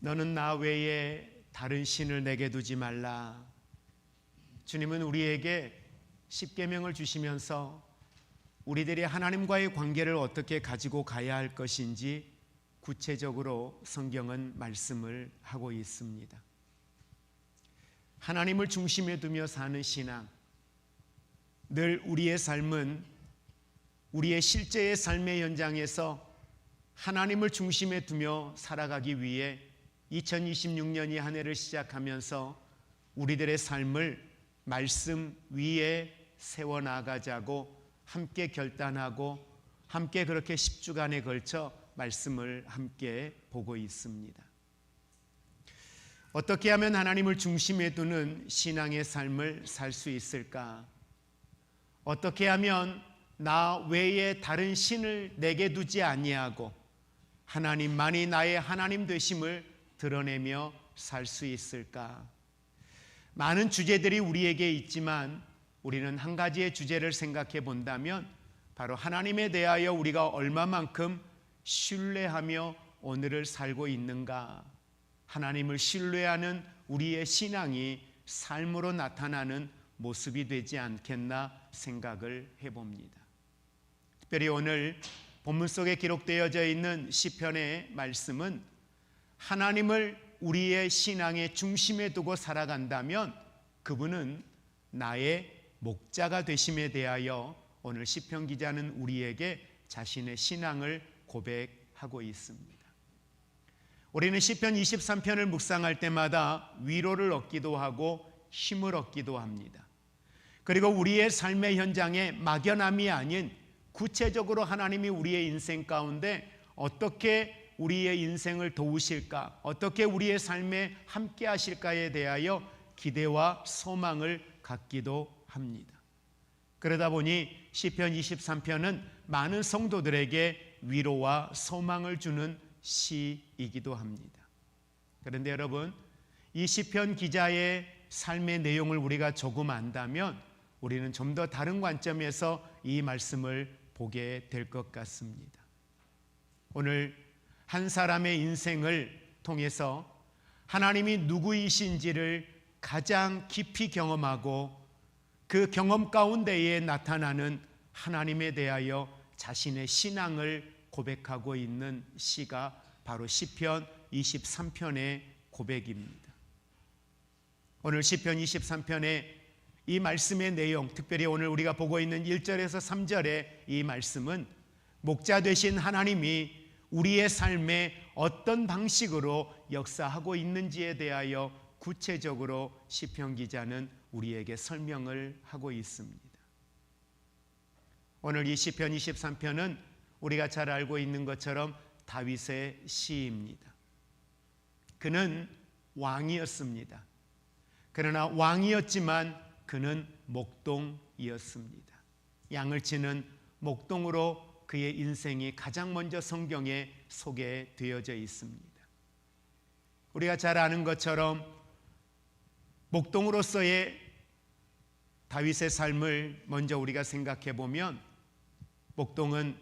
너는 나 외에 다른 신을 내게 두지 말라. 주님은 우리에게 십계명을 주시면서 우리들이 하나님과의 관계를 어떻게 가지고 가야 할 것인지 구체적으로 성경은 말씀을 하고 있습니다. 하나님을 중심에 두며 사는 신앙, 늘 우리의 삶은 우리의 실제의 삶의 현장에서 하나님을 중심에 두며 살아가기 위해 2026년이 한 해를 시작하면서 우리들의 삶을 말씀 위에 세워나가자고 함께 결단하고 함께 그렇게 10주간에 걸쳐 말씀을 함께 보고 있습니다. 어떻게 하면 하나님을 중심에 두는 신앙의 삶을 살 수 있을까? 어떻게 하면 나 외에 다른 신을 내게 두지 아니하고 하나님만이 나의 하나님 되심을 드러내며 살 수 있을까? 많은 주제들이 우리에게 있지만 우리는 한 가지의 주제를 생각해 본다면 바로 하나님에 대하여 우리가 얼마만큼 신뢰하며 오늘을 살고 있는가? 하나님을 신뢰하는 우리의 신앙이 삶으로 나타나는 모습이 되지 않겠나 생각을 해봅니다. 특별히 오늘 본문 속에 기록되어져 있는 시편의 말씀은 하나님을 우리의 신앙의 중심에 두고 살아간다면 그분은 나의 목자가 되심에 대하여 오늘 시편 기자는 우리에게 자신의 신앙을 고백하고 있습니다. 우리는 시편 23편을 묵상할 때마다 위로를 얻기도 하고 힘을 얻기도 합니다. 그리고 우리의 삶의 현장에 막연함이 아닌 구체적으로 하나님이 우리의 인생 가운데 어떻게 우리의 인생을 도우실까, 어떻게 우리의 삶에 함께 하실까에 대하여 기대와 소망을 갖기도 합니다. 그러다 보니 시편 23편은 많은 성도들에게 위로와 소망을 주는 시이기도 합니다. 그런데 여러분, 이 시편 기자의 삶의 내용을 우리가 조금 안다면 우리는 좀 더 다른 관점에서 이 말씀을 보게 될 것 같습니다. 오늘 한 사람의 인생을 통해서 하나님이 누구이신지를 가장 깊이 경험하고 그 경험 가운데에 나타나는 하나님에 대하여 자신의 신앙을 고백하고 있는 시가 바로 시편 23편의 고백입니다. 오늘 시편 23편의 이 말씀의 내용, 특별히 오늘 우리가 보고 있는 1절에서 3절의 이 말씀은 목자 되신 하나님이 우리의 삶에 어떤 방식으로 역사하고 있는지에 대하여 구체적으로 시편 기자는 우리에게 설명을 하고 있습니다. 오늘 이 시편 23편은 우리가 잘 알고 있는 것처럼 다윗의 시입니다. 그는 왕이었습니다. 그러나 왕이었지만 그는 목동이었습니다. 양을 치는 목동으로 그의 인생이 가장 먼저 성경에 소개되어져 있습니다. 우리가 잘 아는 것처럼 목동으로서의 다윗의 삶을 먼저 우리가 생각해 보면 목동은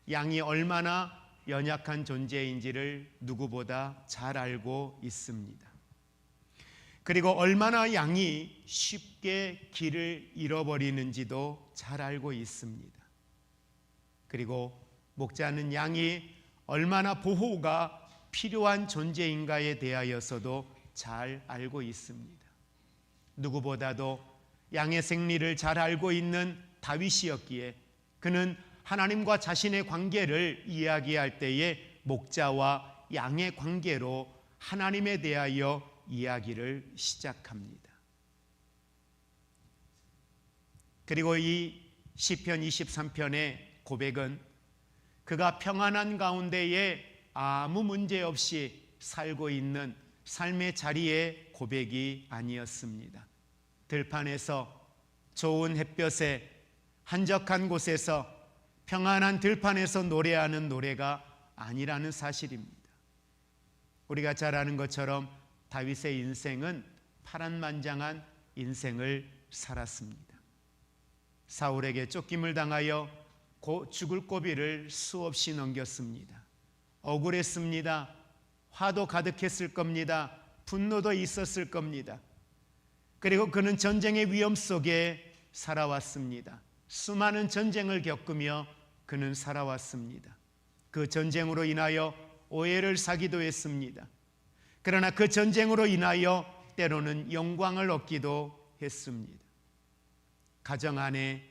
양이 얼마나 연약한 존재인지를 누구보다 잘 알고 있습니다. 그리고 얼마나 양이 쉽게 길을 잃어버리는지도 잘 알고 있습니다. 그리고 목자는 양이 얼마나 보호가 필요한 존재인가에 대하여서도 잘 알고 있습니다. 누구보다도 양의 생리를 잘 알고 있는 다윗이었기에 그는 하나님과 자신의 관계를 이야기할 때에 목자와 양의 관계로 하나님에 대하여 이야기를 시작합니다. 그리고 이 시편 23편의 고백은 그가 평안한 가운데에 아무 문제 없이 살고 있는 삶의 자리의 고백이 아니었습니다. 들판에서 좋은 햇볕에 한적한 곳에서 평안한 들판에서 노래하는 노래가 아니라는 사실입니다. 우리가 잘 아는 것처럼 다윗의 인생은 파란만장한 인생을 살았습니다. 사울에게 쫓김을 당하여 죽을 고비를 수없이 넘겼습니다. 억울했습니다. 화도 가득했을 겁니다. 분노도 있었을 겁니다. 그리고 그는 전쟁의 위험 속에 살아왔습니다. 수많은 전쟁을 겪으며 그는 살아왔습니다. 그 전쟁으로 인하여 오해를 사기도 했습니다. 그러나 그 전쟁으로 인하여 때로는 영광을 얻기도 했습니다. 가정 안에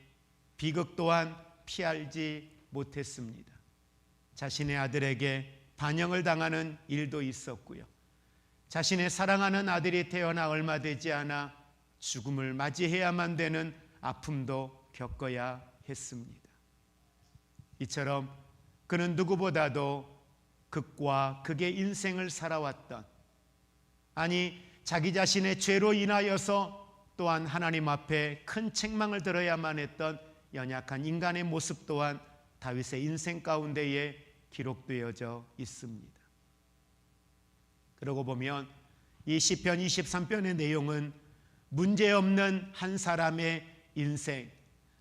비극 또한 피하지 못했습니다. 자신의 아들에게 반역을 당하는 일도 있었고요. 자신의 사랑하는 아들이 태어나 얼마 되지 않아 죽음을 맞이해야만 되는 아픔도 겪어야 했습니다. 이처럼 그는 누구보다도 극과 극의 인생을 살아왔던, 아니 자기 자신의 죄로 인하여서 또한 하나님 앞에 큰 책망을 들어야만 했던 연약한 인간의 모습 또한 다윗의 인생 가운데에 기록되어져 있습니다. 그러고 보면 이 시편 23편의 내용은 문제없는 한 사람의 인생,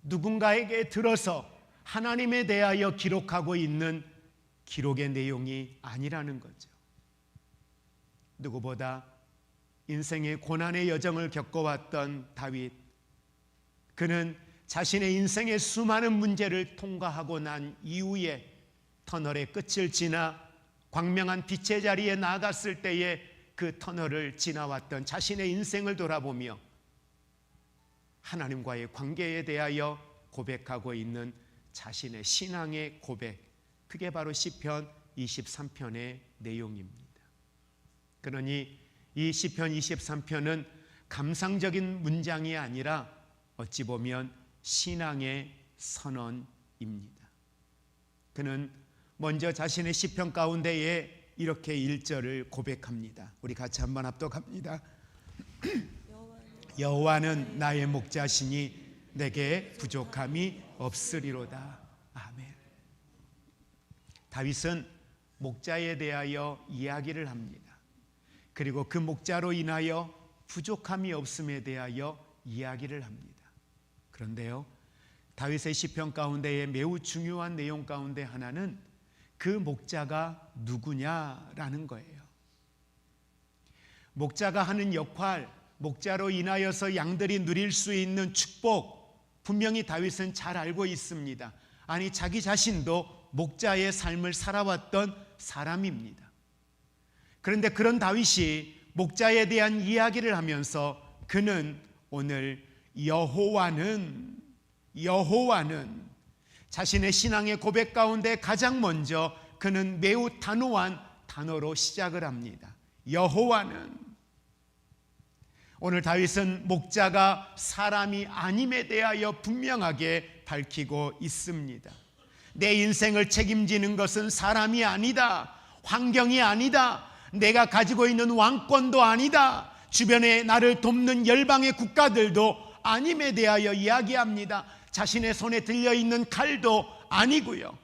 누군가에게 들어서 하나님에 대하여 기록하고 있는 기록의 내용이 아니라는 거죠. 누구보다 인생의 고난의 여정을 겪어왔던 다윗, 그는 자신의 인생의 수많은 문제를 통과하고 난 이후에 터널의 끝을 지나 광명한 빛의 자리에 나아갔을 때에 그 터널을 지나왔던 자신의 인생을 돌아보며 하나님과의 관계에 대하여 고백하고 있는 자신의 신앙의 고백, 그게 바로 시편 23편의 내용입니다. 그러니 이 시편 23편은 감상적인 문장이 아니라 어찌 보면 신앙의 선언입니다. 그는 먼저 자신의 시편 가운데에 이렇게 1절을 고백합니다. 우리 같이 한번 합독합니다. 여호와는 나의 목자시니 내게 부족함이 없으리로다. 아멘. 다윗은 목자에 대하여 이야기를 합니다. 그리고 그 목자로 인하여 부족함이 없음에 대하여 이야기를 합니다. 그런데요, 다윗의 시편 가운데에 매우 중요한 내용 가운데 하나는 그 목자가 누구냐라는 거예요. 목자가 하는 역할, 목자로 인하여서 양들이 누릴 수 있는 축복, 분명히 다윗은 잘 알고 있습니다. 아니, 자기 자신도 목자의 삶을 살아왔던 사람입니다. 그런데 그런 다윗이 목자에 대한 이야기를 하면서 그는 오늘 여호와는 자신의 신앙의 고백 가운데 가장 먼저 그는 매우 단호한 단어로 시작을 합니다. 여호와는. 오늘 다윗은 목자가 사람이 아님에 대하여 분명하게 밝히고 있습니다. 내 인생을 책임지는 것은 사람이 아니다, 환경이 아니다, 내가 가지고 있는 왕권도 아니다, 주변에 나를 돕는 열방의 국가들도 아님에 대하여 이야기합니다. 자신의 손에 들려있는 칼도 아니고요,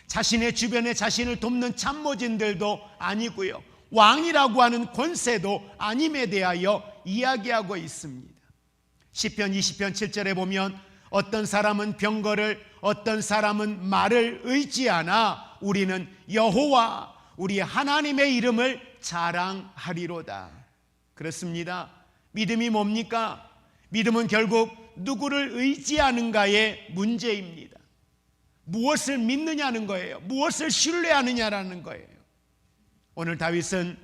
자신의 주변에 자신을 돕는 참모진들도 아니고요, 왕이라고 하는 권세도 아님에 대하여 이야기하고 있습니다. 시편 20편 7절에 보면 어떤 사람은 병거를, 어떤 사람은 말을 의지하나 우리는 여호와 우리 하나님의 이름을 자랑하리로다. 그렇습니다. 믿음이 뭡니까? 믿음은 결국 누구를 의지하는가의 문제입니다. 무엇을 믿느냐는 거예요. 무엇을 신뢰하느냐라는 거예요. 오늘 다윗은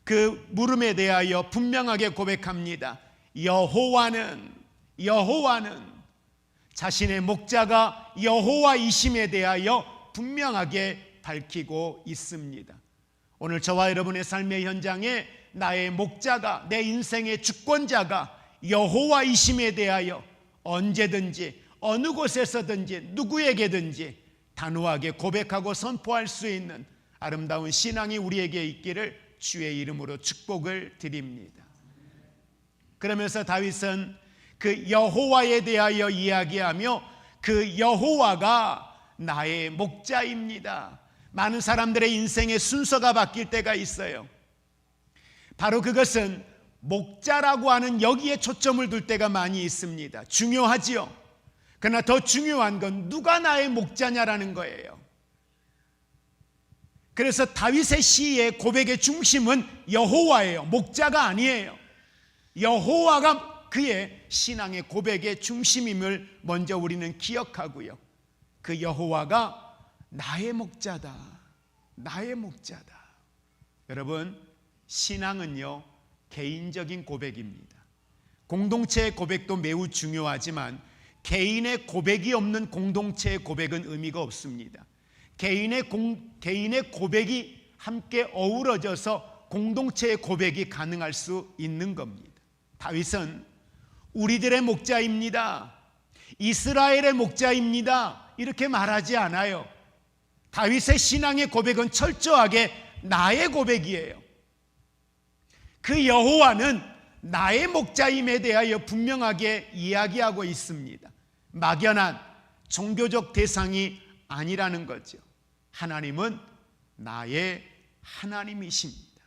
그 물음에 대하여 분명하게 고백합니다. 여호와는 자신의 목자가 여호와이심에 대하여 분명하게 밝히고 있습니다. 오늘 저와 여러분의 삶의 현장에 나의 목자가, 내 인생의 주권자가 여호와이심에 대하여 언제든지 어느 곳에서든지 누구에게든지 단호하게 고백하고 선포할 수 있는 아름다운 신앙이 우리에게 있기를 주의 이름으로 축복을 드립니다. 그러면서 다윗은 그 여호와에 대하여 이야기하며 그 여호와가 나의 목자입니다. 많은 사람들의 인생의 순서가 바뀔 때가 있어요. 바로 그것은 목자라고 하는 여기에 초점을 둘 때가 많이 있습니다. 중요하지요. 그러나 더 중요한 건 누가 나의 목자냐라는 거예요. 그래서 다윗의 시의 고백의 중심은 여호와예요. 목자가 아니에요. 여호와가 그의 신앙의 고백의 중심임을 먼저 우리는 기억하고요. 그 여호와가 나의 목자다. 나의 목자다. 여러분, 신앙은요, 개인적인 고백입니다. 공동체의 고백도 매우 중요하지만 개인의 고백이 없는 공동체의 고백은 의미가 없습니다. 개인의 고백이 함께 어우러져서 공동체의 고백이 가능할 수 있는 겁니다. 다윗은 우리들의 목자입니다. 이스라엘의 목자입니다. 이렇게 말하지 않아요. 다윗의 신앙의 고백은 철저하게 나의 고백이에요. 그 여호와는 나의 목자임에 대하여 분명하게 이야기하고 있습니다. 막연한 종교적 대상이 아니라는 거죠. 하나님은 나의 하나님이십니다.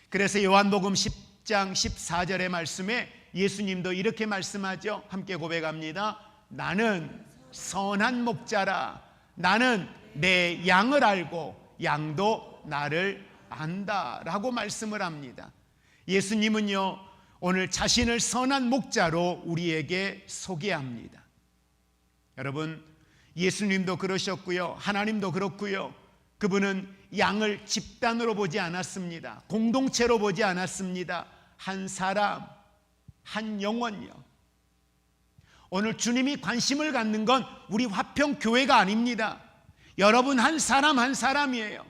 그래서 요한복음 10장 14절의 말씀에 예수님도 이렇게 말씀하죠. 함께 고백합니다. 나는 선한 목자라. 나는 내 양을 알고 양도 나를 안다 라고 말씀을 합니다. 예수님은요, 오늘 자신을 선한 목자로 우리에게 소개합니다. 여러분, 예수님도 그러셨고요, 하나님도 그렇고요. 그분은 양을 집단으로 보지 않았습니다. 공동체로 보지 않았습니다. 한 사람, 한 영혼요. 오늘 주님이 관심을 갖는 건 우리 화평교회가 아닙니다. 여러분 한 사람 한 사람이에요.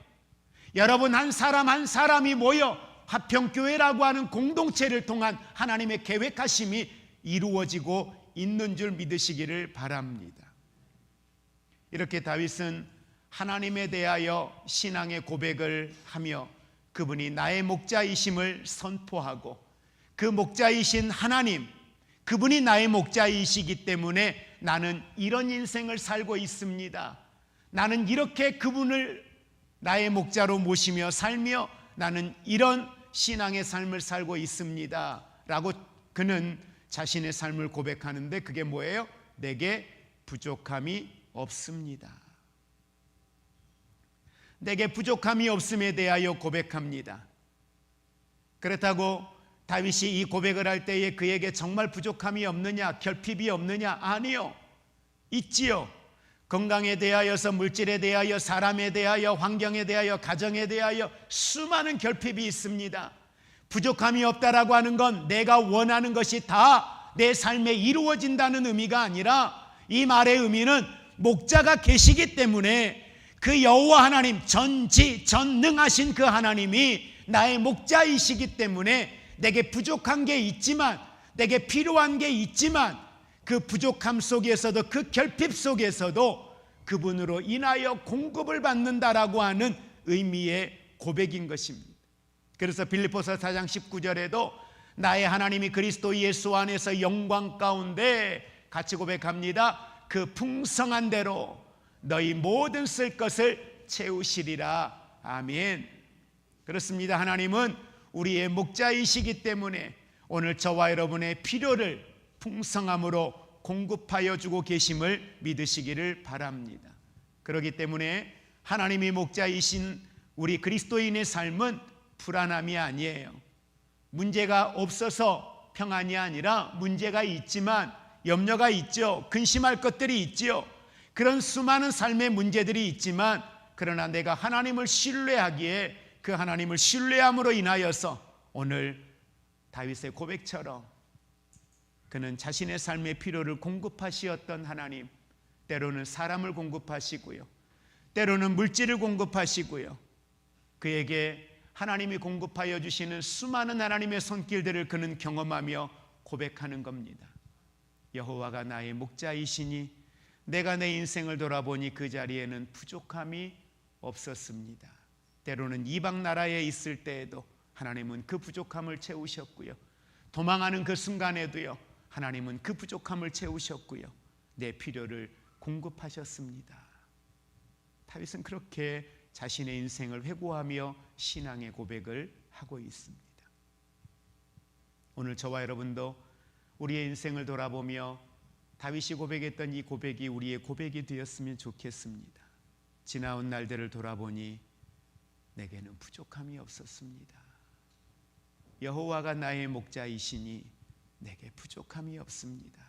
여러분 한 사람 한 사람이 모여 화평교회라고 하는 공동체를 통한 하나님의 계획하심이 이루어지고 있는 줄 믿으시기를 바랍니다. 이렇게 다윗은 하나님에 대하여 신앙의 고백을 하며 그분이 나의 목자이심을 선포하고 그 목자이신 하나님, 그분이 나의 목자이시기 때문에 나는 이런 인생을 살고 있습니다. 나는 이렇게 그분을 나의 목자로 모시며 살며 나는 이런 신앙의 삶을 살고 있습니다 라고 그는 자신의 삶을 고백하는데 그게 뭐예요? 내게 부족함이 없습니다. 내게 부족함이 없음에 대하여 고백합니다. 그렇다고 다윗이 이 고백을 할 때에 그에게 정말 부족함이 없느냐, 결핍이 없느냐? 아니요, 있지요. 건강에 대하여서, 물질에 대하여, 사람에 대하여, 환경에 대하여, 가정에 대하여 수많은 결핍이 있습니다. 부족함이 없다라고 하는 건 내가 원하는 것이 다 내 삶에 이루어진다는 의미가 아니라 이 말의 의미는 목자가 계시기 때문에 그 여호와 하나님, 전지전능하신 그 하나님이 나의 목자이시기 때문에 내게 부족한 게 있지만, 내게 필요한 게 있지만 그 부족함 속에서도, 그 결핍 속에서도 그분으로 인하여 공급을 받는다라고 하는 의미의 고백인 것입니다. 그래서 빌립보서 4장 19절에도 나의 하나님이 그리스도 예수 안에서 영광 가운데 같이 고백합니다. 그 풍성한 대로 너희 모든 쓸 것을 채우시리라. 아멘. 그렇습니다. 하나님은 우리의 목자이시기 때문에 오늘 저와 여러분의 필요를 풍성함으로 공급하여 주고 계심을 믿으시기를 바랍니다. 그렇기 때문에 하나님이 목자이신 우리 그리스도인의 삶은 불안함이 아니에요. 문제가 없어서 평안이 아니라 문제가 있지만 염려가 있죠. 근심할 것들이 있지요. 그런 수많은 삶의 문제들이 있지만 그러나 내가 하나님을 신뢰하기에 그 하나님을 신뢰함으로 인하여서 오늘 다윗의 고백처럼 그는 자신의 삶의 필요를 공급하시었던 하나님, 때로는 사람을 공급하시고요, 때로는 물질을 공급하시고요, 그에게 하나님이 공급하여 주시는 수많은 하나님의 손길들을 그는 경험하며 고백하는 겁니다. 여호와가 나의 목자이시니 내가 내 인생을 돌아보니 그 자리에는 부족함이 없었습니다. 때로는 이방 나라에 있을 때에도 하나님은 그 부족함을 채우셨고요, 도망하는 그 순간에도요 하나님은 그 부족함을 채우셨고요, 내 필요를 공급하셨습니다. 다윗은 그렇게 자신의 인생을 회고하며 신앙의 고백을 하고 있습니다. 오늘 저와 여러분도 우리의 인생을 돌아보며 다윗이 고백했던 이 고백이 우리의 고백이 되었으면 좋겠습니다. 지나온 날들을 돌아보니 내게는 부족함이 없었습니다. 여호와가 나의 목자이시니 내게 부족함이 없습니다.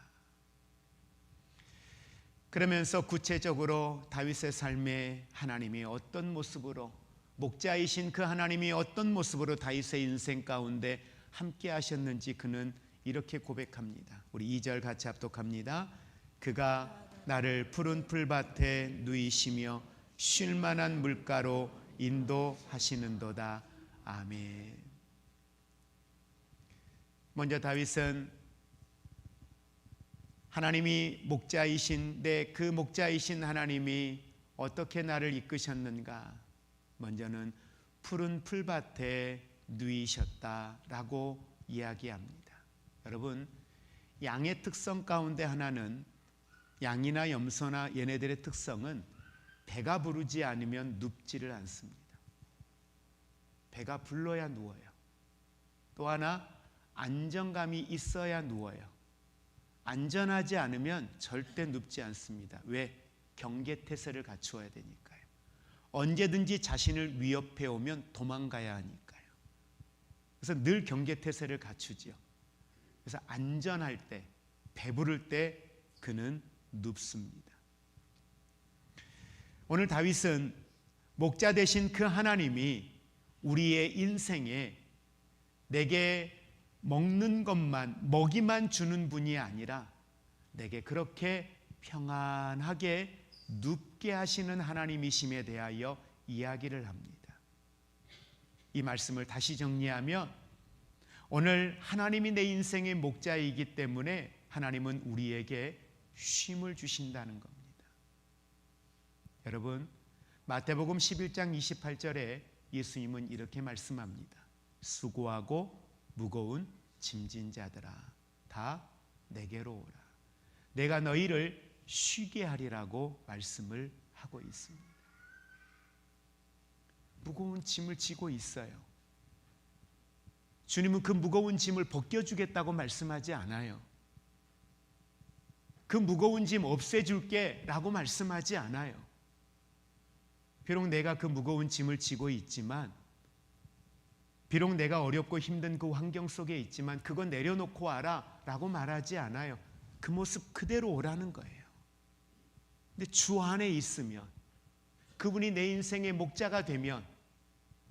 그러면서 구체적으로 다윗의 삶에 하나님이 어떤 모습으로, 목자이신 그 하나님이 어떤 모습으로 다윗의 인생 가운데 함께 하셨는지 그는 이렇게 고백합니다. 우리 2절 같이 합독합니다. 그가 나를 푸른 풀밭에 누이시며 쉴 만한 물가로 인도하시는도다. 아멘. 먼저 다윗은 하나님이 목자이신데 그 목자이신 하나님이 어떻게 나를 이끄셨는가? 먼저는 푸른 풀밭에 누이셨다라고 이야기합니다. 여러분, 양의 특성 가운데 하나는, 양이나 염소나 얘네들의 특성은 배가 부르지 않으면 눕지를 않습니다. 배가 불러야 누워요. 또 하나, 안정감이 있어야 누워요. 안전하지 않으면 절대 눕지 않습니다. 왜? 경계태세를 갖추어야 되니까요. 언제든지 자신을 위협해 오면 도망가야 하니까요. 그래서 늘 경계태세를 갖추지요. 그래서 안전할 때, 배부를 때 그는 눕습니다. 오늘 다윗은 목자 되신 그 하나님이 우리의 인생에 내게 먹는 것만, 먹이만 주는 분이 아니라 내게 그렇게 평안하게 눕게 하시는 하나님이심에 대하여 이야기를 합니다. 이 말씀을 다시 정리하면 오늘 하나님이 내 인생의 목자이기 때문에 하나님은 우리에게 쉼을 주신다는 겁니다. 여러분, 마태복음 11장 28절에 예수님은 이렇게 말씀합니다. 수고하고 무거운 짐진 자들아, 다 내게로 오라. 내가 너희를 쉬게 하리라고 말씀을 하고 있습니다. 무거운 짐을 지고 있어요. 주님은 그 무거운 짐을 벗겨주겠다고 말씀하지 않아요. 그 무거운 짐 없애줄게 라고 말씀하지 않아요. 비록 내가 그 무거운 짐을 지고 있지만, 비록 내가 어렵고 힘든 그 환경 속에 있지만 그건 내려놓고 와라 라고 말하지 않아요. 그 모습 그대로 오라는 거예요. 근데 주 안에 있으면, 그분이 내 인생의 목자가 되면,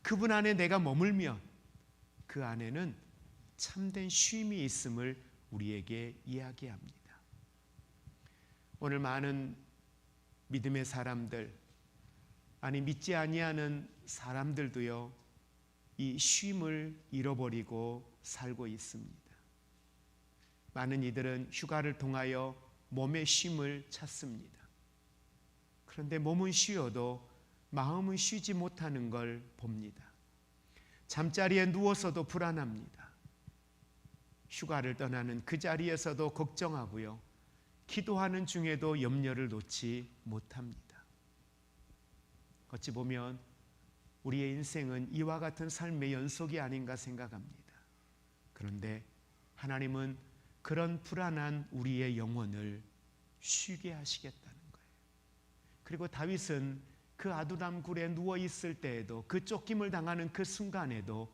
그분 안에 내가 머물면 그 안에는 참된 쉼이 있음을 우리에게 이야기합니다. 오늘 많은 믿음의 사람들, 아니 믿지 아니하는 사람들도요, 이 쉼을 잃어버리고 살고 있습니다. 많은 이들은 휴가를 통하여 몸의 쉼을 찾습니다. 그런데 몸은 쉬어도 마음은 쉬지 못하는 걸 봅니다. 잠자리에 누워서도 불안합니다. 휴가를 떠나는 그 자리에서도 걱정하고요, 기도하는 중에도 염려를 놓지 못합니다. 어찌 보면 우리의 인생은 이와 같은 삶의 연속이 아닌가 생각합니다. 그런데 하나님은 그런 불안한 우리의 영혼을 쉬게 하시겠다는 거예요. 그리고 다윗은 그 아두람 굴에 누워 있을 때에도, 그 쫓김을 당하는 그 순간에도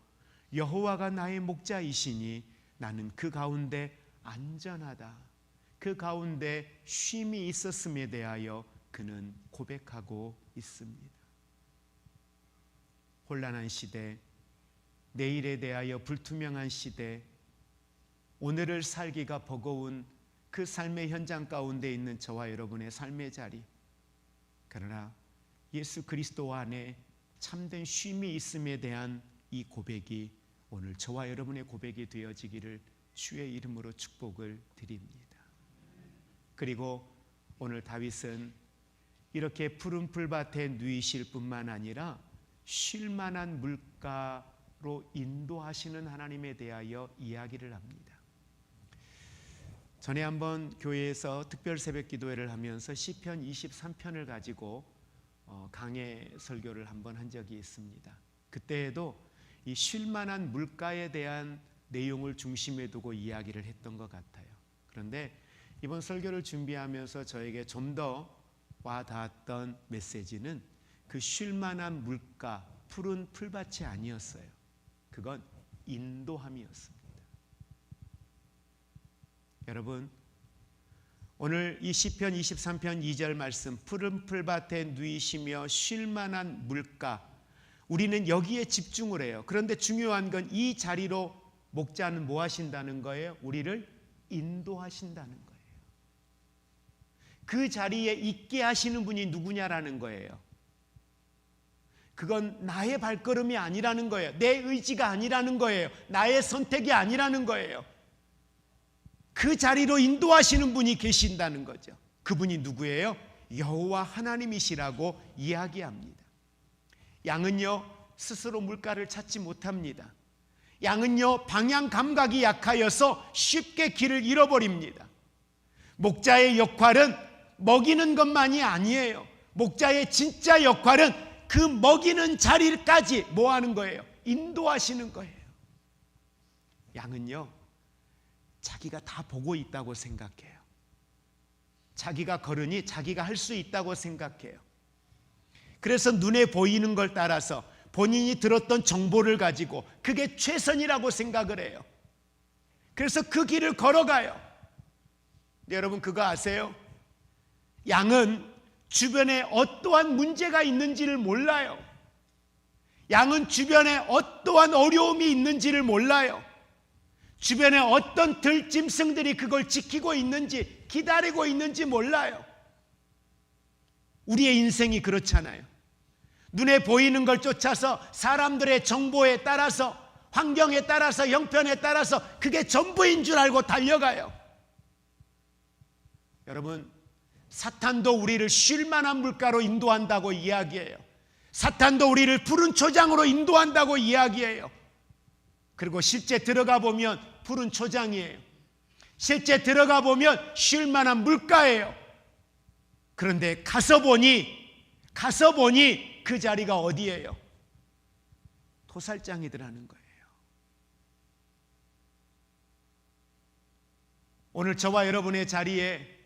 여호와가 나의 목자이시니 나는 그 가운데 안전하다, 그 가운데 쉼이 있었음에 대하여 그는 고백하고 있습니다. 혼란한 시대, 내일에 대하여 불투명한 시대, 오늘을 살기가 버거운 그 삶의 현장 가운데 있는 저와 여러분의 삶의 자리, 그러나 예수 그리스도 안에 참된 쉼이 있음에 대한 이 고백이 오늘 저와 여러분의 고백이 되어지기를 주의 이름으로 축복을 드립니다. 그리고 오늘 다윗은 이렇게 푸른 풀밭에 누이실 뿐만 아니라 쉴 만한 물가로 인도하시는 하나님에 대하여 이야기를 합니다. 전에 한번 교회에서 특별 새벽 기도회를 하면서 시편 23편을 가지고 강해 설교를 한번 한 적이 있습니다. 그때에도 이 쉴 만한 물가에 대한 내용을 중심에 두고 이야기를 했던 것 같아요. 그런데 이번 설교를 준비하면서 저에게 좀 더 와닿았던 메시지는 그 쉴 만한 물가, 푸른 풀밭이 아니었어요. 그건 인도함이었습니다. 여러분, 오늘 이 시편 23편 2절 말씀, 푸른 풀밭에 누이시며 쉴만한 물가, 우리는 여기에 집중을 해요. 그런데 중요한 건 이 자리로 목자는 뭐 하신다는 거예요? 우리를 인도하신다는 거예요. 그 자리에 있게 하시는 분이 누구냐라는 거예요. 그건 나의 발걸음이 아니라는 거예요. 내 의지가 아니라는 거예요. 나의 선택이 아니라는 거예요. 그 자리로 인도하시는 분이 계신다는 거죠. 그분이 누구예요? 여호와 하나님이시라고 이야기합니다. 양은요, 스스로 물가를 찾지 못합니다. 양은요, 방향 감각이 약하여서 쉽게 길을 잃어버립니다. 목자의 역할은 먹이는 것만이 아니에요. 목자의 진짜 역할은 그 먹이는 자리까지 뭐 하는 거예요? 인도하시는 거예요. 양은요, 자기가 다 보고 있다고 생각해요. 자기가 걸으니 자기가 할 수 있다고 생각해요. 그래서 눈에 보이는 걸 따라서 본인이 들었던 정보를 가지고 그게 최선이라고 생각을 해요. 그래서 그 길을 걸어가요. 근데 여러분 그거 아세요? 양은 주변에 어떠한 문제가 있는지를 몰라요. 양은 주변에 어떠한 어려움이 있는지를 몰라요. 주변에 어떤 들짐승들이 그걸 지키고 있는지, 기다리고 있는지 몰라요. 우리의 인생이 그렇잖아요. 눈에 보이는 걸 쫓아서 사람들의 정보에 따라서, 환경에 따라서, 형편에 따라서 그게 전부인 줄 알고 달려가요. 여러분, 사탄도 우리를 쉴만한 물가로 인도한다고 이야기해요. 사탄도 우리를 푸른 초장으로 인도한다고 이야기해요. 그리고 실제 들어가 보면 푸른 초장이에요. 실제 들어가 보면 쉴만한 물가예요. 그런데 가서 보니 그 자리가 어디예요? 토살장이더라는 거예요. 오늘 저와 여러분의 자리에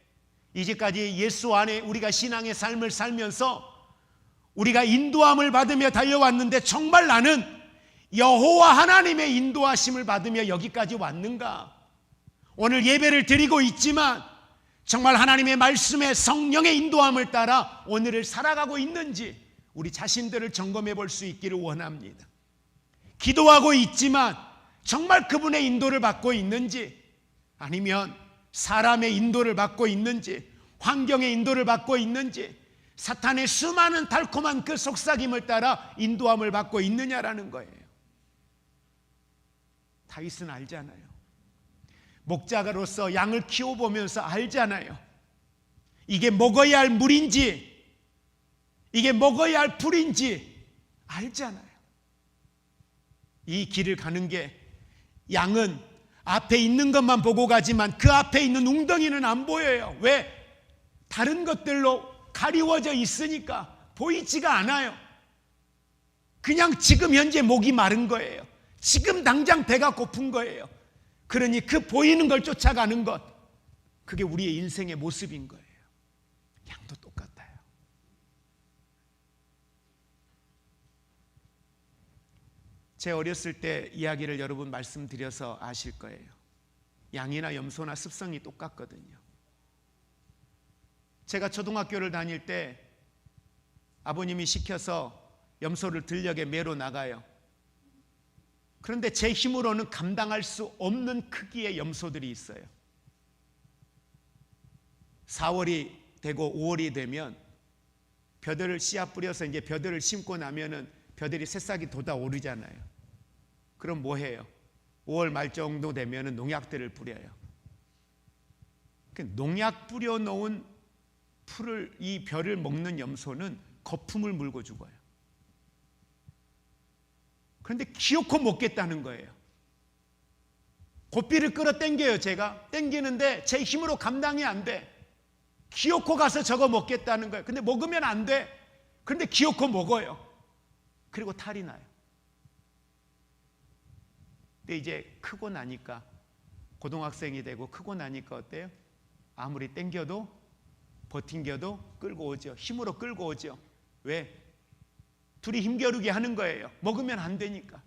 이제까지 예수 안에 우리가 신앙의 삶을 살면서 우리가 인도함을 받으며 달려왔는데 정말 나는 여호와 하나님의 인도하심을 받으며 여기까지 왔는가? 오늘 예배를 드리고 있지만 정말 하나님의 말씀에 성령의 인도함을 따라 오늘을 살아가고 있는지 우리 자신들을 점검해 볼 수 있기를 원합니다. 기도하고 있지만 정말 그분의 인도를 받고 있는지, 아니면 사람의 인도를 받고 있는지, 환경의 인도를 받고 있는지, 사탄의 수많은 달콤한 그 속삭임을 따라 인도함을 받고 있느냐라는 거예요. 다윗은 알잖아요. 목자로서 양을 키워보면서 알잖아요. 이게 먹어야 할 물인지, 이게 먹어야 할 풀인지 알잖아요. 이 길을 가는 게 양은 앞에 있는 것만 보고 가지만 그 앞에 있는 웅덩이는 안 보여요. 왜? 다른 것들로 가리워져 있으니까 보이지가 않아요. 그냥 지금 현재 목이 마른 거예요. 지금 당장 배가 고픈 거예요. 그러니 그 보이는 걸 쫓아가는 것, 그게 우리의 인생의 모습인 거예요. 양도 똑같아요. 제 어렸을 때 이야기를 여러분 말씀드려서 아실 거예요. 양이나 염소나 습성이 똑같거든요. 제가 초등학교를 다닐 때 아버님이 시켜서 염소를 들녘에 매러 나가요. 그런데 제 힘으로는 감당할 수 없는 크기의 염소들이 있어요. 4월이 되고 5월이 되면 벼들을 씨앗 뿌려서 이제 벼들을 심고 나면은 벼들이 새싹이 돋아오르잖아요. 그럼 뭐 해요? 5월 말 정도 되면은 농약들을 뿌려요. 농약 뿌려 놓은 풀을, 이 벼를 먹는 염소는 거품을 물고 죽어요. 그런데 기어코 먹겠다는 거예요. 고삐를 끌어 당겨요. 제가 당기는데 제 힘으로 감당이 안 돼. 기어코 가서 저거 먹겠다는 거예요. 근데 먹으면 안 돼. 그런데 기어코 먹어요. 그리고 탈이 나요. 근데 이제 크고 나니까, 고등학생이 되고 크고 나니까 어때요? 아무리 당겨도, 버팅겨도 끌고 오죠. 힘으로 끌고 오죠. 왜? 둘이 힘겨루게 하는 거예요. 먹으면 안 되니까.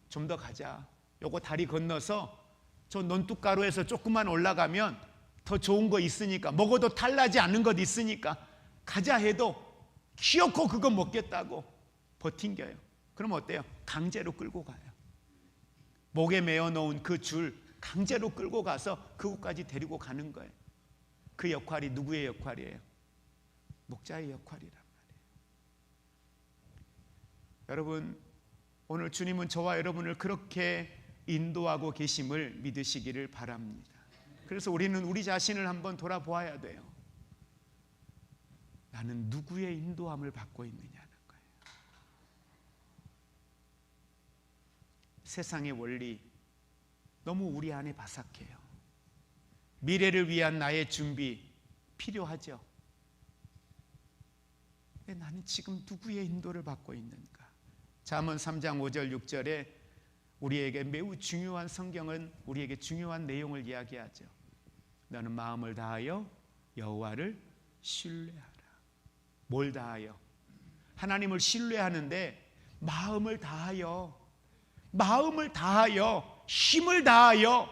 좀 더 가자. 요거 다리 건너서 저 논뚝가루에서 조금만 올라가면 더 좋은 거 있으니까, 먹어도 탈나지 않는 것 있으니까 가자 해도 기어코 그거 먹겠다고 버틴겨요. 그럼 어때요? 강제로 끌고 가요. 목에 메어 놓은 그 줄 강제로 끌고 가서 그곳까지 데리고 가는 거예요. 그 역할이 누구의 역할이에요? 목자의 역할이란 말이에요. 여러분, 오늘 주님은 저와 여러분을 그렇게 인도하고 계심을 믿으시기를 바랍니다. 그래서 우리는 우리 자신을 한번 돌아보아야 돼요. 나는 누구의 인도함을 받고 있느냐는 거예요. 세상의 원리 너무 우리 안에 바삭해요. 미래를 위한 나의 준비 필요하죠. 근데 나는 지금 누구의 인도를 받고 있는가? 잠언 3장 5절 6절에 우리에게 매우 중요한, 성경은 우리에게 중요한 내용을 이야기하죠. 너는 마음을 다하여 여호와를 신뢰하라. 뭘 다하여? 하나님을 신뢰하는데 마음을 다하여, 힘을 다하여,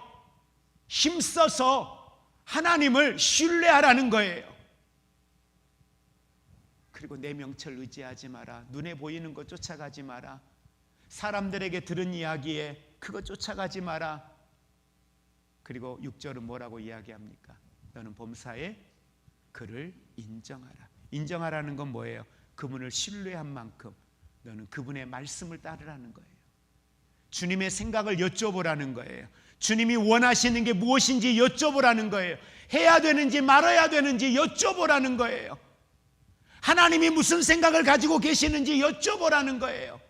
힘써서 하나님을 신뢰하라는 거예요. 그리고 내 명철 의지하지 마라. 눈에 보이는 것 쫓아가지 마라. 사람들에게 들은 이야기에 그거 쫓아가지 마라. 그리고 6절은 뭐라고 이야기합니까? 너는 범사에 그를 인정하라. 인정하라는 건 뭐예요? 그분을 신뢰한 만큼 너는 그분의 말씀을 따르라는 거예요. 주님의 생각을 여쭤보라는 거예요. 주님이 원하시는 게 무엇인지 여쭤보라는 거예요. 해야 되는지 말아야 되는지 여쭤보라는 거예요. 하나님이 무슨 생각을 가지고 계시는지 여쭤보라는 거예요.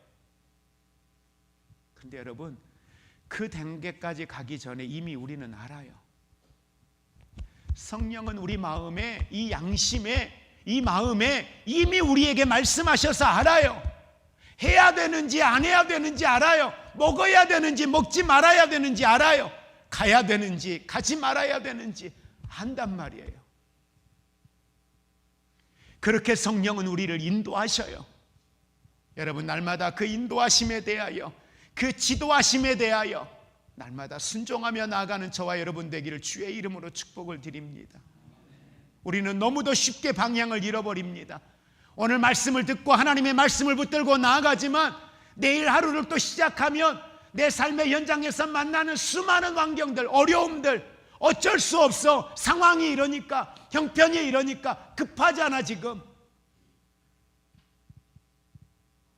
근데 여러분, 그 단계까지 가기 전에 이미 우리는 알아요. 성령은 우리 마음에, 이 양심에, 이 마음에 이미 우리에게 말씀하셔서 알아요. 해야 되는지 안 해야 되는지 알아요. 먹어야 되는지 먹지 말아야 되는지 알아요. 가야 되는지 가지 말아야 되는지 안단 말이에요. 그렇게 성령은 우리를 인도하셔요. 여러분, 날마다 그 인도하심에 대하여, 그 지도하심에 대하여 날마다 순종하며 나아가는 저와 여러분 되기를 주의 이름으로 축복을 드립니다. 우리는 너무도 쉽게 방향을 잃어버립니다. 오늘 말씀을 듣고 하나님의 말씀을 붙들고 나아가지만 내일 하루를 또 시작하면 내 삶의 현장에서 만나는 수많은 환경들, 어려움들, 어쩔 수 없어. 상황이 이러니까, 형편이 이러니까 급하잖아. 지금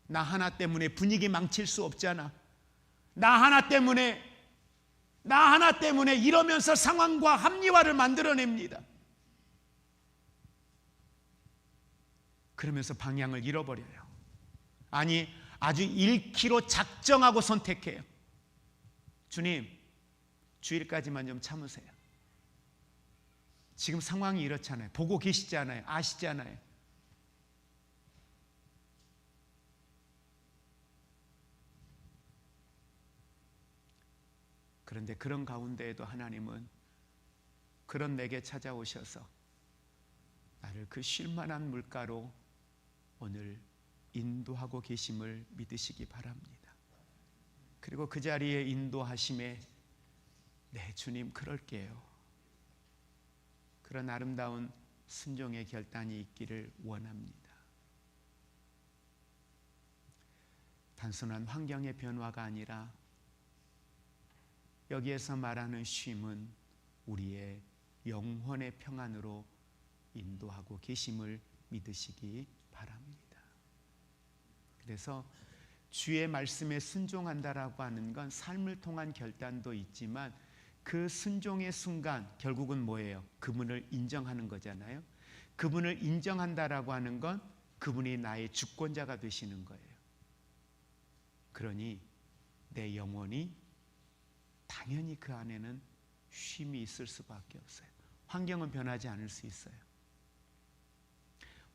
나 하나 때문에 분위기 망칠 수 없잖아. 나 하나 때문에 이러면서 상황과 합리화를 만들어냅니다. 그러면서 방향을 잃어버려요. 아니, 아주 1km 작정하고 선택해요. 주님, 주일까지만 좀 참으세요. 지금 상황이 이렇잖아요. 보고 계시잖아요. 아시잖아요. 그런데 그런 가운데에도 하나님은 그런 내게 찾아오셔서 나를 그 쉴만한 물가로 오늘 인도하고 계심을 믿으시기 바랍니다. 그리고 그 자리에 인도하심에 네, 주님 그럴게요. 그런 아름다운 순종의 결단이 있기를 원합니다. 단순한 환경의 변화가 아니라 여기에서 말하는 쉼은 우리의 영혼의 평안으로 인도하고 계심을 믿으시기 바랍니다. 그래서 주의 말씀에 순종한다라고 하는 건 삶을 통한 결단도 있지만 그 순종의 순간 결국은 뭐예요? 그분을 인정하는 거잖아요. 그분을 인정한다라고 하는 건 그분이 나의 주권자가 되시는 거예요. 그러니 내 영혼이 당연히 그 안에는 쉼이 있을 수밖에 없어요. 환경은 변하지 않을 수 있어요.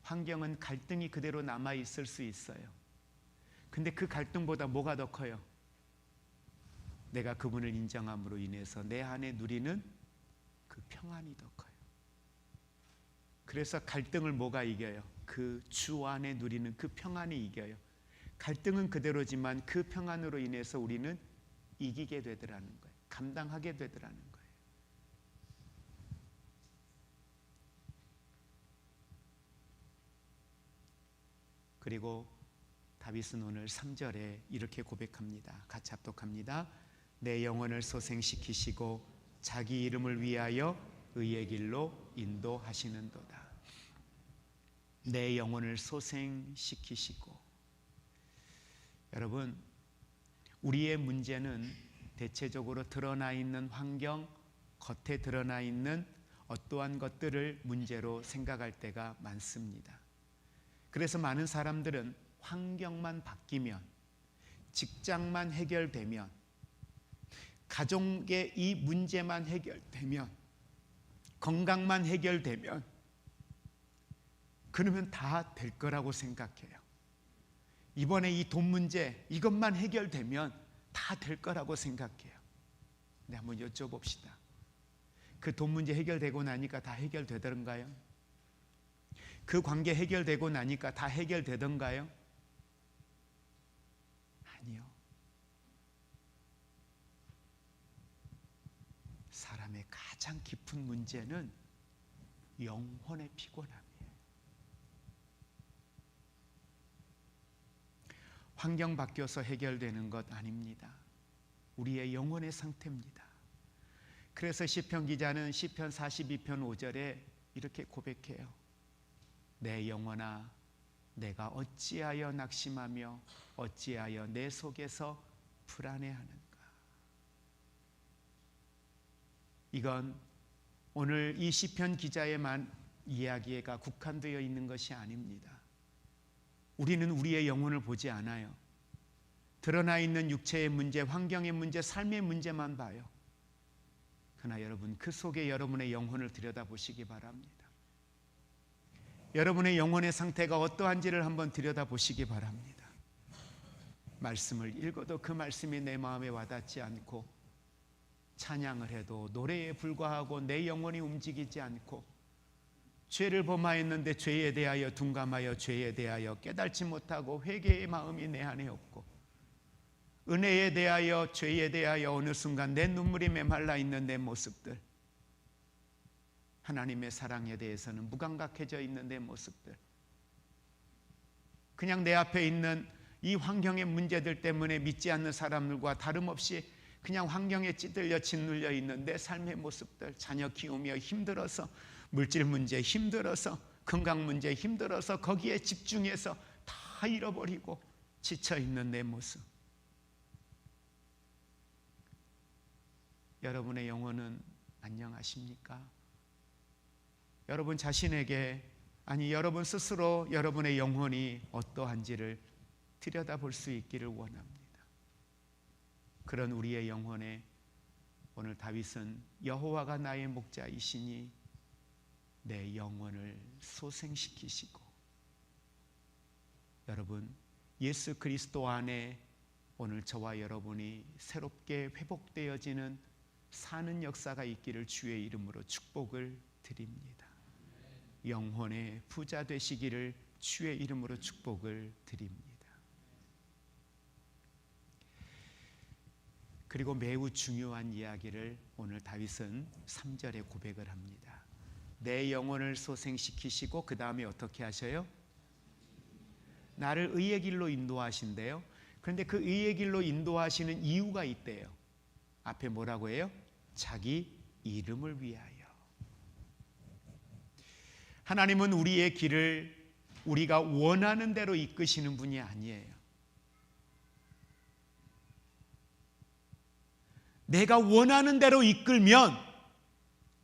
환경은 갈등이 그대로 남아있을 수 있어요. 근데 그 갈등보다 뭐가 더 커요? 내가 그분을 인정함으로 인해서 내 안에 누리는 그 평안이 더 커요. 그래서 갈등을 뭐가 이겨요? 그 주 안에 누리는 그 평안이 이겨요. 갈등은 그대로지만 그 평안으로 인해서 우리는 이기게 되더라는 거예요. 감당하게 되더라는 거예요. 그리고 다윗은 오늘 3절에 이렇게 고백합니다. 같이 합독합니다. 내 영혼을 소생시키시고 자기 이름을 위하여 의의 길로 인도하시는도다. 내 영혼을 소생시키시고. 여러분, 우리의 문제는 대체적으로 드러나 있는 환경, 겉에 드러나 있는 어떠한 것들을 문제로 생각할 때가 많습니다. 그래서 많은 사람들은 환경만 바뀌면, 직장만 해결되면, 가족의 이 문제만 해결되면, 건강만 해결되면, 그러면 다 될 거라고 생각해요. 이번에 이 돈 문제, 이것만 해결되면 다 될 거라고 생각해요. 근데 한번 여쭤봅시다. 그 돈 문제 해결되고 나니까 다 해결되던가요? 그 관계 해결되고 나니까 다 해결되던가요? 아니요. 사람의 가장 깊은 문제는 영혼의 피곤함이에요. 환경 바뀌어서 해결되는 것 아닙니다. 우리의 영혼의 상태입니다. 그래서 시편 기자는 시편 42편 5절에 이렇게 고백해요. 내 영혼아, 내가 어찌하여 낙심하며 어찌하여 내 속에서 불안해하는가. 이건 오늘 이 시편 기자의 이야기가 국한되어 있는 것이 아닙니다. 우리는 우리의 영혼을 보지 않아요. 드러나 있는 육체의 문제, 환경의 문제, 삶의 문제만 봐요. 그러나 여러분, 그 속에 여러분의 영혼을 들여다보시기 바랍니다. 여러분의 영혼의 상태가 어떠한지를 한번 들여다보시기 바랍니다. 말씀을 읽어도 그 말씀이 내 마음에 와닿지 않고, 찬양을 해도 노래에 불과하고 내 영혼이 움직이지 않고, 죄를 범하였는데 죄에 대하여 둔감하여 죄에 대하여 깨달지 못하고 회개의 마음이 내 안에 없고, 은혜에 대하여 죄에 대하여 어느 순간 내 눈물이 메말라 있는 내 모습들, 하나님의 사랑에 대해서는 무감각해져 있는 내 모습들, 그냥 내 앞에 있는 이 환경의 문제들 때문에 믿지 않는 사람들과 다름없이 그냥 환경에 찌들려 짓눌려 있는 내 삶의 모습들, 자녀 키우며 힘들어서, 물질 문제 힘들어서, 건강 문제 힘들어서 거기에 집중해서 다 잃어버리고 지쳐있는 내 모습. 여러분의 영혼은 안녕하십니까? 여러분 자신에게, 아니 여러분 스스로 여러분의 영혼이 어떠한지를 들여다볼 수 있기를 원합니다. 그런 우리의 영혼에 오늘 다윗은 여호와가 나의 목자이시니 내 영혼을 소생시키시고. 여러분, 예수 그리스도 안에 오늘 저와 여러분이 새롭게 회복되어지는 사는 역사가 있기를 주의 이름으로 축복을 드립니다. 영혼의 부자 되시기를 주의 이름으로 축복을 드립니다. 그리고 매우 중요한 이야기를 오늘 다윗은 3절에 고백을 합니다. 내 영혼을 소생시키시고 그 다음에 어떻게 하셔요? 나를 의의 길로 인도하신대요. 그런데 그 의의 길로 인도하시는 이유가 있대요. 앞에 뭐라고 해요? 자기 이름을 위하여. 하나님은 우리의 길을 우리가 원하는 대로 이끄시는 분이 아니에요. 내가 원하는 대로 이끌면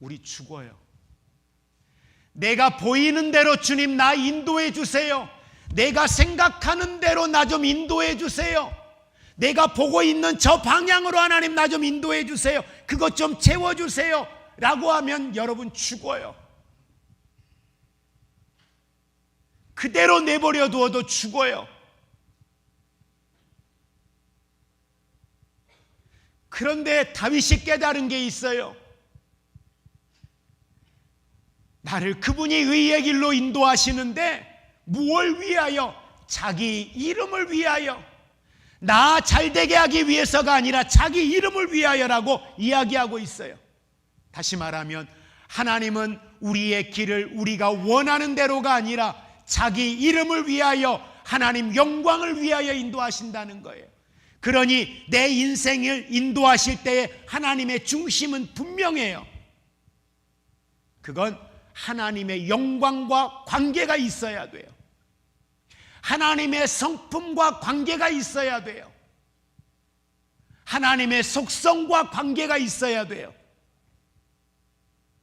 우리 죽어요. 내가 보이는 대로 주님 나 인도해 주세요. 내가 생각하는 대로 나 좀 인도해 주세요. 내가 보고 있는 저 방향으로 하나님 나 좀 인도해 주세요. 그것 좀 채워주세요 라고 하면 여러분 죽어요. 그대로 내버려 두어도 죽어요. 그런데 다윗이 깨달은 게 있어요. 나를 그분이 의의 길로 인도하시는데 무엇을 위하여? 자기 이름을 위하여, 나 잘되게 하기 위해서가 아니라 자기 이름을 위하여라고 이야기하고 있어요. 다시 말하면 하나님은 우리의 길을 우리가 원하는 대로가 아니라 자기 이름을 위하여, 하나님 영광을 위하여 인도하신다는 거예요. 그러니 내 인생을 인도하실 때에 하나님의 중심은 분명해요. 그건 하나님의 영광과 관계가 있어야 돼요. 하나님의 성품과 관계가 있어야 돼요. 하나님의 속성과 관계가 있어야 돼요.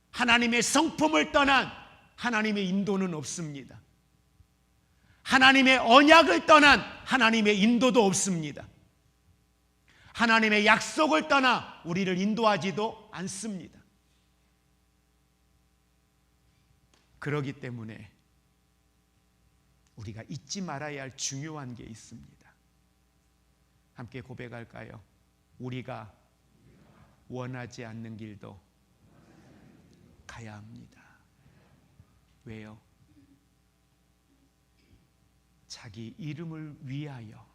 하나님의 성품을 떠난 하나님의 인도는 없습니다. 하나님의 언약을 떠난 하나님의 인도도 없습니다. 하나님의 약속을 떠나 우리를 인도하지도 않습니다. 그렇기 때문에 우리가 잊지 말아야 할 중요한 게 있습니다. 함께 고백할까요? 우리가 원하지 않는 길도 가야 합니다. 왜요? 자기 이름을 위하여,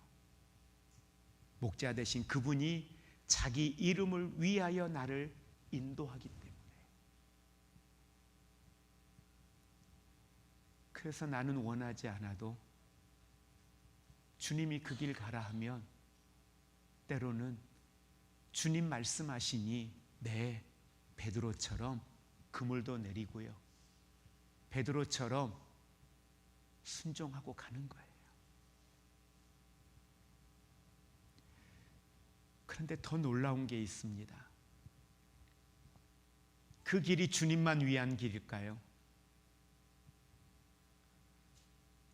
목자 되신 그분이 자기 이름을 위하여 나를 인도하기 때문에. 그래서 나는 원하지 않아도 주님이 그 길 가라 하면 때로는 주님 말씀하시니 네, 베드로처럼 그물도 내리고요, 베드로처럼 순종하고 가는 거예요. 그런데 더 놀라운 게 있습니다. 그 길이 주님만 위한 길일까요?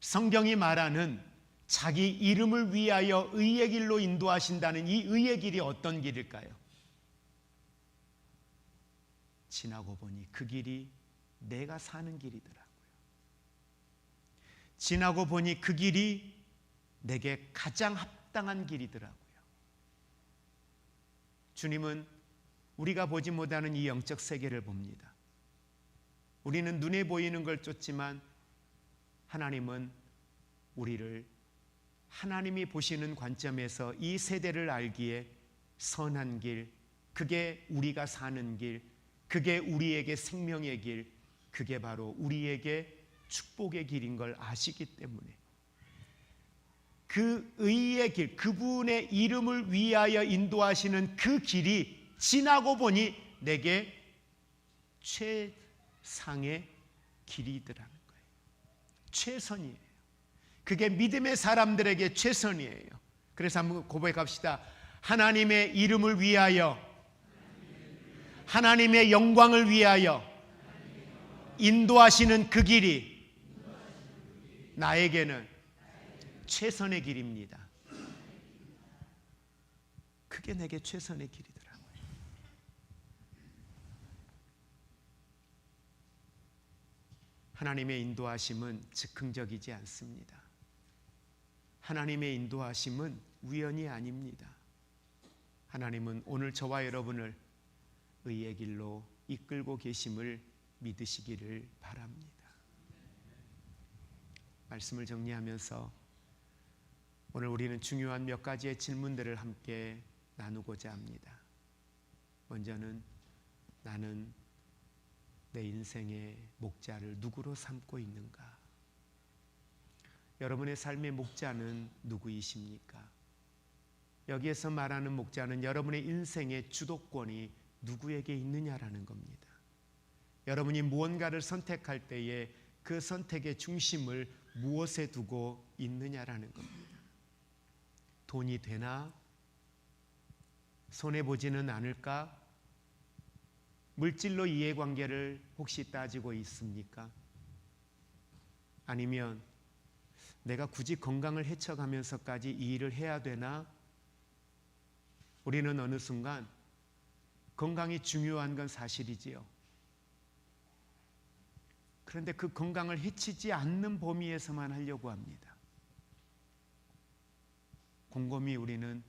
성경이 말하는 자기 이름을 위하여 의의 길로 인도하신다는 이 의의 길이 어떤 길일까요? 지나고 보니 그 길이 내가 사는 길이더라고요. 지나고 보니 그 길이 내게 가장 합당한 길이더라고요. 주님은 우리가 보지 못하는 이 영적 세계를 봅니다. 우리는 눈에 보이는 걸 쫓지만 하나님은 우리를 하나님이 보시는 관점에서 이 세대를 알기에 선한 길, 그게 우리가 사는 길, 그게 우리에게 생명의 길, 그게 바로 우리에게 축복의 길인 걸 아시기 때문에 그 의의 길, 그분의 이름을 위하여 인도하시는 그 길이 지나고 보니 내게 최상의 길이더라는 거예요. 최선이에요. 그게 믿음의 사람들에게 최선이에요. 그래서 한번 고백합시다. 하나님의 이름을 위하여, 하나님의 영광을 위하여 인도하시는 그 길이 나에게는 최선의 길입니다. 그게 내게 최선의 길이더라고요. 하나님의 인도하심은 즉흥적이지 않습니다. 하나님의 인도하심은 우연이 아닙니다. 하나님은 오늘 저와 여러분을 의의 길로 이끌고 계심을 믿으시기를 바랍니다. 말씀을 정리하면서 오늘 우리는 중요한 몇 가지의 질문들을 함께 나누고자 합니다. 먼저는 나는 내 인생의 목자를 누구로 삼고 있는가? 여러분의 삶의 목자는 누구이십니까? 여기에서 말하는 목자는 여러분의 인생의 주도권이 누구에게 있느냐라는 겁니다. 여러분이 무언가를 선택할 때에 그 선택의 중심을 무엇에 두고 있느냐라는 겁니다. 돈이 되나? 손해보지는 않을까? 물질로 이해관계를 혹시 따지고 있습니까? 아니면 내가 굳이 건강을 해쳐가면서까지 이 일을 해야 되나? 우리는 어느 순간 건강이 중요한 건 사실이지요. 그런데 그 건강을 해치지 않는 범위에서만 하려고 합니다. 곰곰이 우리는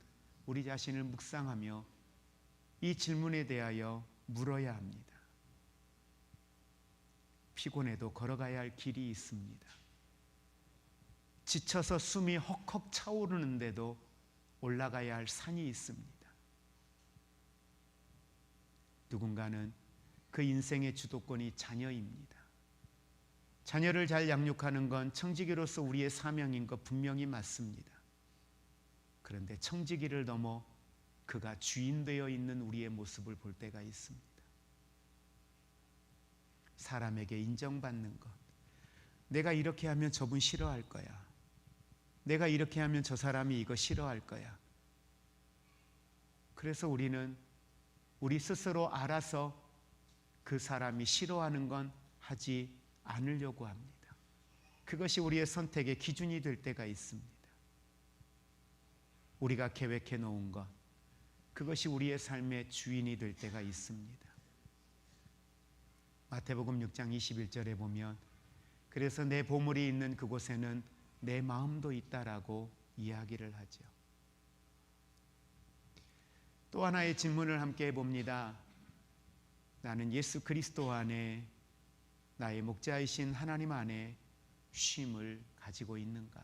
우리 자신을 묵상하며 이 질문에 대하여 물어야 합니다. 피곤해도 걸어가야 할 길이 있습니다. 지쳐서 숨이 헉헉 차오르는데도 올라가야 할 산이 있습니다. 누군가는 그 인생의 주도권이 자녀입니다. 자녀를 잘 양육하는 건 청지기로서 우리의 사명인 것 분명히 맞습니다. 그런데 청지기를 넘어 그가 주인 되어 있는 우리의 모습을 볼 때가 있습니다. 사람에게 인정받는 것. 내가 이렇게 하면 저분 싫어할 거야. 내가 이렇게 하면 저 사람이 이거 싫어할 거야. 그래서 우리는 우리 스스로 알아서 그 사람이 싫어하는 건 하지 않으려고 합니다. 그것이 우리의 선택의 기준이 될 때가 있습니다. 우리가 계획해 놓은 것, 그것이 우리의 삶의 주인이 될 때가 있습니다. 마태복음 6장 21절에 보면 그래서 내 보물이 있는 그곳에는 내 마음도 있다라고 이야기를 하죠. 또 하나의 질문을 함께 해봅니다. 나는 예수 그리스도 안에 나의 목자이신 하나님 안에 쉼을 가지고 있는가?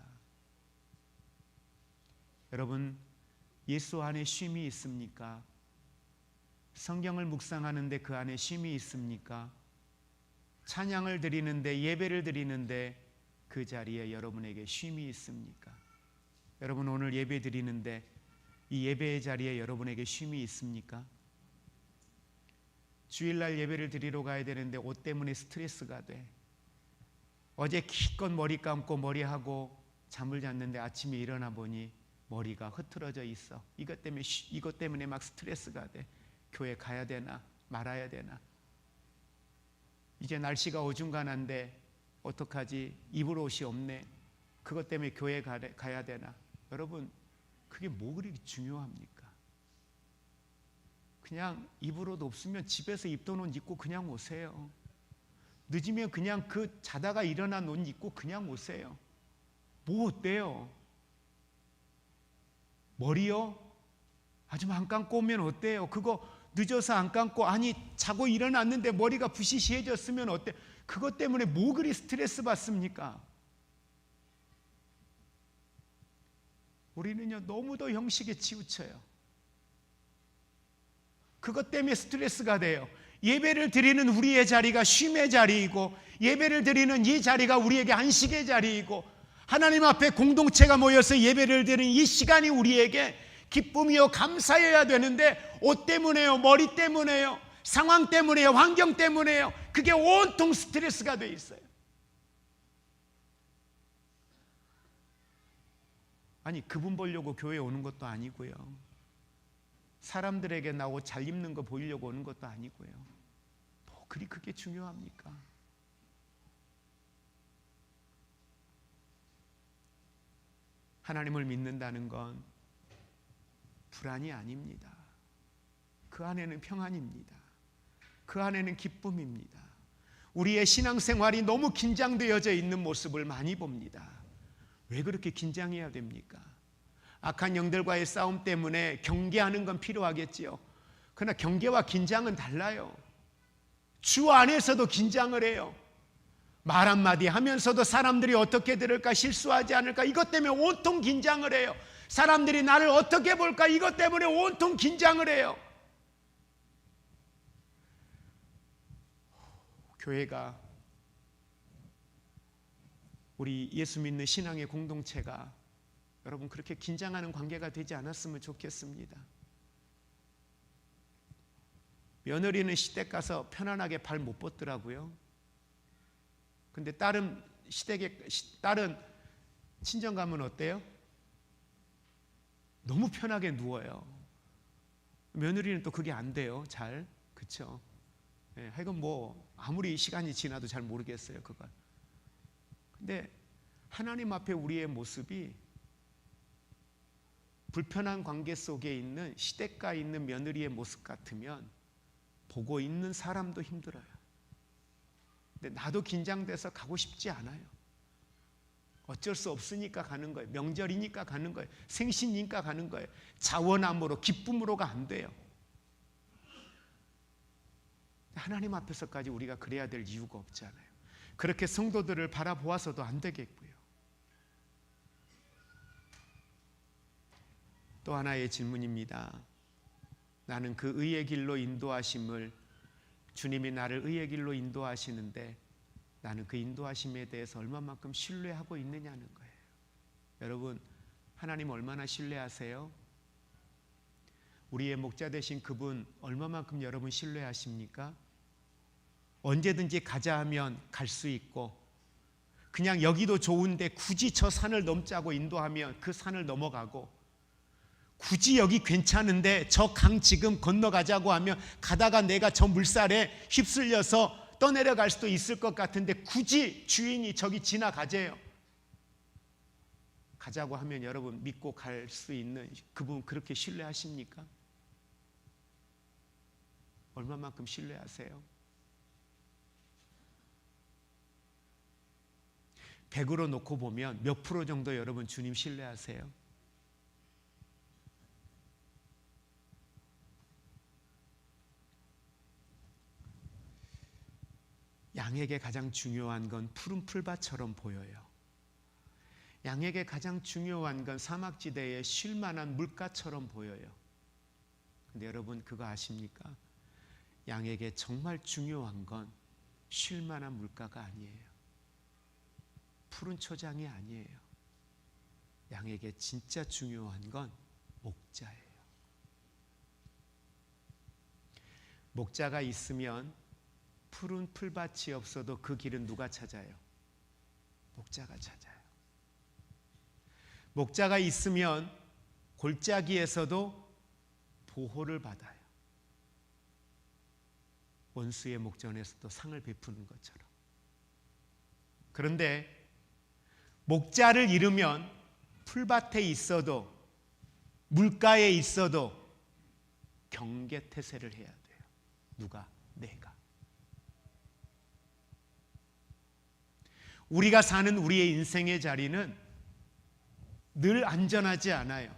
여러분, 예수 안에 쉼이 있습니까? 성경을 묵상하는데 그 안에 쉼이 있습니까? 찬양을 드리는데, 예배를 드리는데 그 자리에 여러분에게 쉼이 있습니까? 여러분, 오늘 예배 드리는데 이 예배의 자리에 여러분에게 쉼이 있습니까? 주일날 예배를 드리러 가야 되는데 옷 때문에 스트레스가 돼. 어제 기껏 머리 감고 머리하고 잠을 잤는데 아침에 일어나 보니 머리가 흐트러져 있어. 이것 때문에 막 스트레스가 돼. 교회 가야 되나 말아야 되나. 이제 날씨가 어중간한데 어떡하지? 입을 옷이 없네. 그것 때문에 교회 가야 되나. 여러분, 그게 뭐 그리 중요합니까? 그냥 입을 옷 없으면 집에서 입던 옷 입고 그냥 오세요. 늦으면 그냥 그 자다가 일어난 옷 입고 그냥 오세요. 뭐 어때요? 머리요? 아주 안 감고 오면 어때요? 그거 늦어서 안 감고, 아니 자고 일어났는데 머리가 부시시해졌으면 어때? 그것 때문에 뭐 그리 스트레스 받습니까? 우리는요 너무도 형식에 치우쳐요. 그것 때문에 스트레스가 돼요. 예배를 드리는 우리의 자리가 쉼의 자리이고, 예배를 드리는 이 자리가 우리에게 안식의 자리이고, 하나님 앞에 공동체가 모여서 예배를 드리는 이 시간이 우리에게 기쁨이요 감사여야 되는데, 옷 때문에요, 머리 때문에요, 상황 때문에요, 환경 때문에요, 그게 온통 스트레스가 돼 있어요. 아니, 그분 보려고 교회 오는 것도 아니고요, 사람들에게 나 옷 잘 입는 거 보이려고 오는 것도 아니고요. 뭐 그리 그게 중요합니까? 하나님을 믿는다는 건 불안이 아닙니다. 그 안에는 평안입니다. 그 안에는 기쁨입니다. 우리의 신앙생활이 너무 긴장되어져 있는 모습을 많이 봅니다. 왜 그렇게 긴장해야 됩니까? 악한 영들과의 싸움 때문에 경계하는 건 필요하겠지요. 그러나 경계와 긴장은 달라요. 주 안에서도 긴장을 해요. 말 한마디 하면서도 사람들이 어떻게 들을까, 실수하지 않을까, 이것 때문에 온통 긴장을 해요. 사람들이 나를 어떻게 볼까, 이것 때문에 온통 긴장을 해요. 교회가, 우리 예수 믿는 신앙의 공동체가 여러분 그렇게 긴장하는 관계가 되지 않았으면 좋겠습니다. 며느리는 시댁 가서 편안하게 발 못 뻗더라고요. 근데 딸은 친정 가면 어때요? 너무 편하게 누워요. 며느리는 또 그게 안 돼요. 잘. 그렇죠? 네, 하여간 뭐 아무리 시간이 지나도 잘 모르겠어요, 그걸. 근데 하나님 앞에 우리의 모습이 불편한 관계 속에 있는 시댁가 있는 며느리의 모습 같으면 보고 있는 사람도 힘들어요. 근데 나도 긴장돼서 가고 싶지 않아요. 어쩔 수 없으니까 가는 거예요. 명절이니까 가는 거예요. 생신이니까 가는 거예요. 자원함으로, 기쁨으로가 안 돼요. 하나님 앞에서까지 우리가 그래야 될 이유가 없잖아요. 그렇게 성도들을 바라보아서도 안 되겠고요. 또 하나의 질문입니다. 나는 그 의의 길로 인도하심을, 주님이 나를 의의 길로 인도하시는데 나는 그 인도하심에 대해서 얼마만큼 신뢰하고 있느냐는 거예요. 여러분, 하나님 얼마나 신뢰하세요? 우리의 목자 되신 그분 얼마만큼 여러분 신뢰하십니까? 언제든지 가자 하면 갈 수 있고, 그냥 여기도 좋은데 굳이 저 산을 넘자고 인도하면 그 산을 넘어가고, 굳이 여기 괜찮은데 저 강 지금 건너가자고 하면 가다가 내가 저 물살에 휩쓸려서 떠내려갈 수도 있을 것 같은데 굳이 주인이 저기 지나가재요. 가자고 하면 여러분 믿고 갈 수 있는 그분 그렇게 신뢰하십니까? 얼마만큼 신뢰하세요? 100으로 놓고 보면 몇 프로 정도 여러분 주님 신뢰하세요? 양에게 가장 중요한 건 푸른 풀밭처럼 보여요. 양에게 가장 중요한 건 사막지대에 쉴만한 물가처럼 보여요. 근데 여러분 그거 아십니까? 양에게 정말 중요한 건 쉴만한 물가가 아니에요. 푸른 초장이 아니에요. 양에게 진짜 중요한 건 목자예요. 목자가 있으면 푸른 풀밭이 없어도 그 길은 누가 찾아요? 목자가 찾아요. 목자가 있으면 골짜기에서도 보호를 받아요. 원수의 목전에서도 상을 베푸는 것처럼. 그런데 목자를 잃으면 풀밭에 있어도 물가에 있어도 경계태세를 해야 돼요. 누가? 내가. 우리가 사는 우리의 인생의 자리는 늘 안전하지 않아요.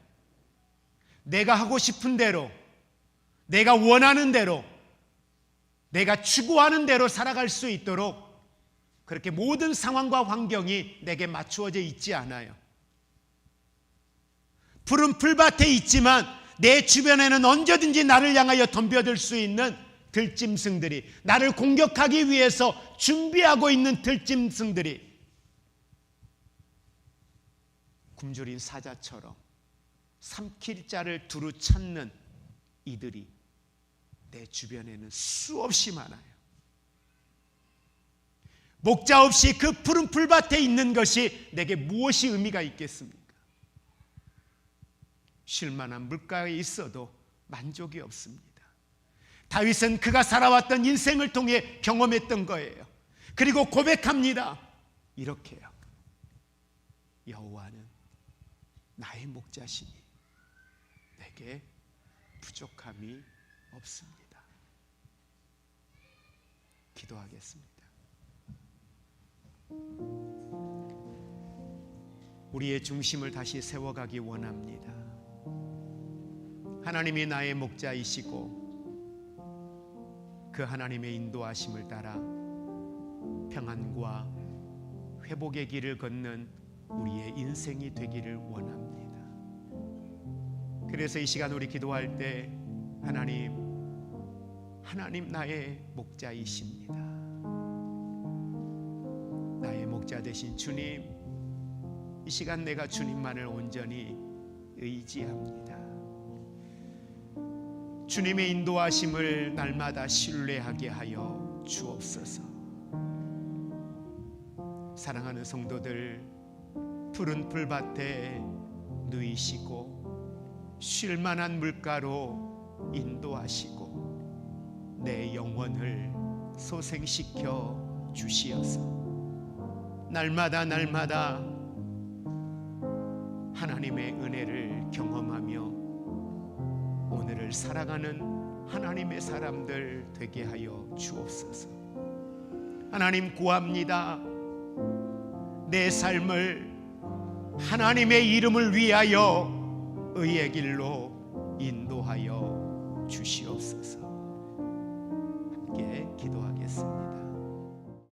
내가 하고 싶은 대로, 내가 원하는 대로, 내가 추구하는 대로 살아갈 수 있도록 그렇게 모든 상황과 환경이 내게 맞추어져 있지 않아요. 푸른 풀밭에 있지만 내 주변에는 언제든지 나를 향하여 덤벼들 수 있는 들짐승들이, 나를 공격하기 위해서 준비하고 있는 들짐승들이 굶주린 사자처럼 삼킬 자를 두루 찾는 이들이 내 주변에는 수없이 많아요. 목자 없이 그 푸른 풀밭에 있는 것이 내게 무엇이 의미가 있겠습니까? 쉴만한 물가에 있어도 만족이 없습니다. 다윗은 그가 살아왔던 인생을 통해 경험했던 거예요. 그리고 고백합니다. 이렇게요. 여호와는 나의 목자시니 내게 부족함이 없습니다. 기도하겠습니다. 우리의 중심을 다시 세워가기 원합니다. 하나님이 나의 목자이시고 그 하나님의 인도하심을 따라 평안과 회복의 길을 걷는 우리의 인생이 되기를 원합니다. 그래서 이 시간 우리 기도할 때 하나님 나의 목자이십니다. 나의 목자 되신 주님, 이 시간 내가 주님만을 온전히 의지합니다. 주님의 인도하심을 날마다 신뢰하게 하여 주옵소서. 사랑하는 성도들, 푸른 풀밭에 누이시고 쉴만한 물가로 인도하시고 내 영혼을 소생시켜 주시어서 날마다 하나님의 은혜를 경험하며 오늘을 살아가는 하나님의 사람들 되게 하여 주옵소서. 하나님 구합니다. 내 삶을 하나님의 이름을 위하여 의의 길로 인도하여 주시옵소서. 함께 기도하겠습니다.